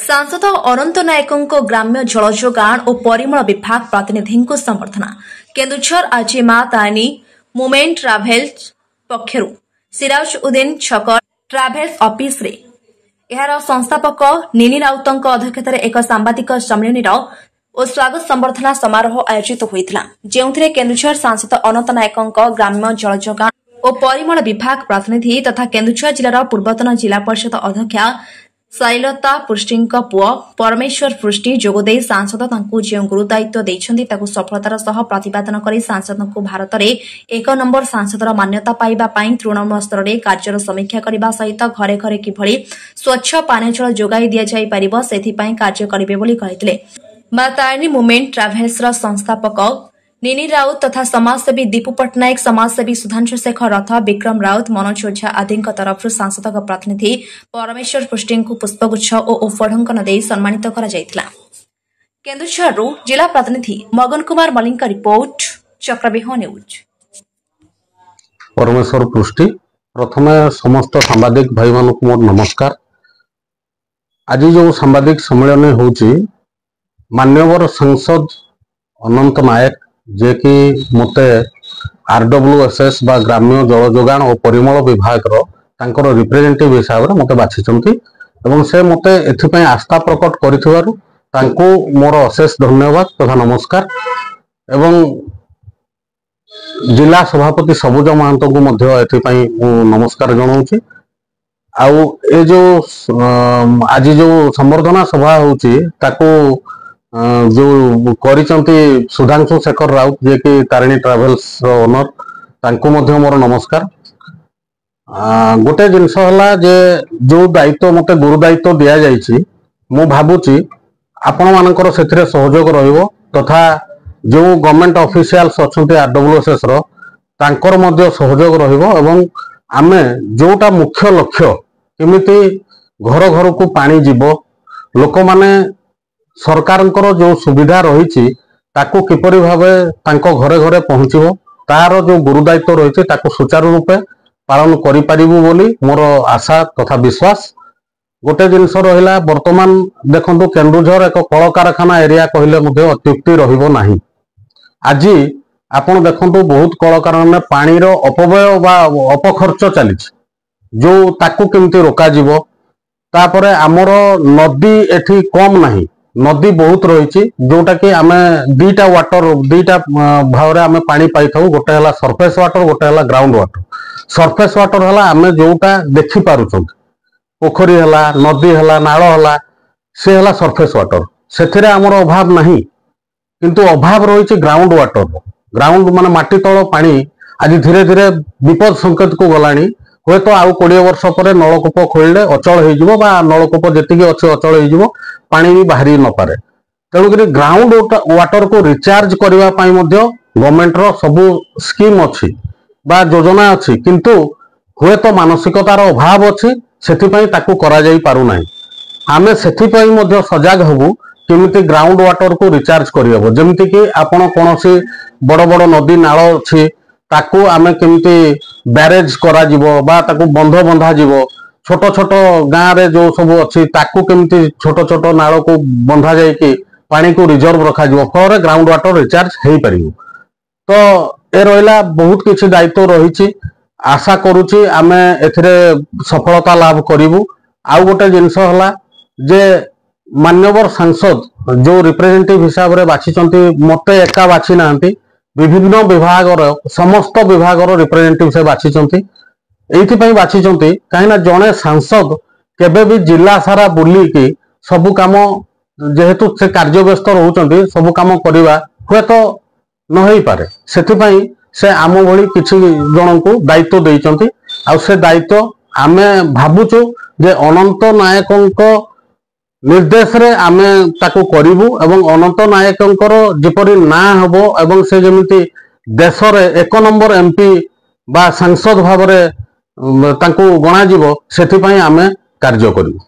सांसद अनंत नायकों ग्राम्य जल जोगाण और परिमल विभाग प्रतिनिधि को संबर्धना केन्दुझर आज मां तारिणी मुमेंट ट्राभेल्स पक्षर सिराज उद्दीन छक ट्राभेल्स ऑफिस रे यार संस्थापक निनी राउत अध्यक्षतार एक सांबादिक सम्मेलन और स्वागत संबर्धना समारोह आयोजित होता जो केन्दुझर सांसद अनंत नायकों ग्राम्य जल जोगाण और परिमल विभाग प्रतिनिधि तथा केन्दुझर जिलार पूर्वतन जिला परिषद अध्यक्षा शैलता पृष्टि पुआ परमेश्वर पृष्टि जोगदे सांसद जो गुरुदायित्व देते सफलतार सह प्रतिपादन कर सांसद को भारत में 1 नंबर सांसदर मान्यता पाइबापी तृणमूल स्तर में कार्यर समीक्षा करने सहित घरे घरे किभली स्वच्छ पानी जल जोगाई दि जाइपर से कार्य करेंगे। मां तारिणी मुमेंट ट्राभेल्स संस्थापक निनी राउत तथा समाजसेवी दीपू पट्टनायक समाजसेवी सुधांशु शेखर रथ विक्रम राउत मनोज ओझा आदि तरफ सांसद प्रतिनिधि परमेश्वर पृष्टि को पुष्पगुच्छ और उपढंकन दे सम्मानित केन्दुझर जिला प्रतिनिधि मगन कुमार मलिक रिपोर्ट चक्रव्यूह न्यूज। परमेश्वर पृष्टि प्रथम समस्त सांबादिक भाई मान को मोर नमस्कार। आज जो सांबादिक सम्मेलन होची मान्यवर सांसद अनंत नायक जे कि मते RWSS बा ग्राम्य जल जोगाण और परिमल विभाग रो रिप्रेजेंटेटिव हिसाब से मते बाछिचंती एवं से मते एथिपई आस्था प्रकट करिथिबारु तांको मोर अशेष धन्यवाद तथा नमस्कार। एवं जिला सभापति सबुज महांत को मध्य एथिपई नमस्कार जणाउची। आउ ए जो आज जो संबर्धना सभा होची ताको जो करिचंती सुधांशु शेखर राउत जे कि तारिणी ट्राभेल्स ओनर तांको मध्य मोर नमस्कार। गोटे जिनस हला जे जो दायित्व मते गुरु दायित्व दिया जायछि मु भाबुची आपण मानकर सेथिरे सहयोग रहिबो तथा जो गवर्नमेंट ऑफिशियल्स अछंती RWSS रो तांकर मध्य सहयोग रहिबो एवं आमे जोटा मुख्य लक्ष्य केमिति घर घर को पानी जीवो लोक माने सरकारंकर जो सुविधा रही ताकू किपरि भावे तांको घरे घरे पहुंचबो तार जो गुरुदायित्व रही ताकू सुचारू रूपे पालन करि परिबु बोली मोर आशा तथा विश्वास। गोटे जिनस रहिला वर्तमान देखंतु केन्दुझर एक कल कारखाना एरिया कहले मध्ये अत्युक्ति रहिबो नाही। आज आपण देखंतु बहुत कल कारखाना पानी रो अपव्यय बा अपखर्च चली जो ताकू केमती रोका जिवो तापरे हमर नदी एठी कम नाही नदी बहुत रही जोटा कि आम दीटा वाटर दीटा भाव आम पानी पाई था गोटे है सरफेस वाटर गोटे है ग्राउंड वाटर। सरफेस वाटर है आम जोटा देखी पारुच पोखरी है नदी है नाल है सी है सरफेस वाटर से आमर अभाव नहीं किंतु अभाव रही ग्राउंड वाटर ग्राउंड माने माटी तल पानी आज धीरे धीरे विपद संकेत को गलानी हे तो आउ 20 वर्ष पर नलकूप खोलिले अचल हो नलकूप जी अच्छे अचल हो पानी भी बाहरी न पारे तेणुक ग्राउंड वाटर को रिचार्ज करने गवर्नमेंट रो सबू स्कीम अच्छी बा योजना अच्छी किंतु हुए तो मानसिकतार अभाव अच्छी से करा जाई पारु नाही। आमे सेथिपई मध्य सजग हबु केमिति ग्राउंड वाटर को रिचार्ज करियबो जेमिति कि आपण कोनोसी बड़ बड़ नदी नाल अच्छी ताकू आमे केमिति बैरेज करा जिवो बा ताकू बंध बंधा जिवो छोट छोट गाँव रे जो सब अच्छी ताकू केमिति छोट छोट नाल को बंधा जाइए पानी को रिजर्व रखा जिवो फल ग्राउंड वाटर रिचार्ज हो पारिबो। तो ए रहिला बहुत किछि दायित्व रही आशा करूची आमे एथिरे सफलता लाभ करिवु। आउ गोटे जिनस हला जे मान्यवर सांसद जो रिप्रेजेंटेटिव हिसाब रे बाछिचंती मते एका बाछि नांती विभिन्न विभाग समस्त विभाग रिप्रेजेंटेटिव से बाछिचंती एइथिपई बाछिचंती कहीं जड़े सांसद केबे भी जिला सारा बुलिकी सबु काम जेहेतु से कार्य व्यस्त रहउचंती सबु काम करवा हुए तो न हो पारे सेथिपई से आम भली किछि जन को दायित्व देइचंती आ से दायित्व आमे भाबुचु जे अनंत नायकंको निर्देश रे आमे ताको करिवु एवं अनंत नायकंकर जेपरि ना हबो एवं से जेमिति देश रे 1 नंबर MP बा सांसद भाव रे तांको गणा जीवो सेथिपई आमे कार्य करिवु।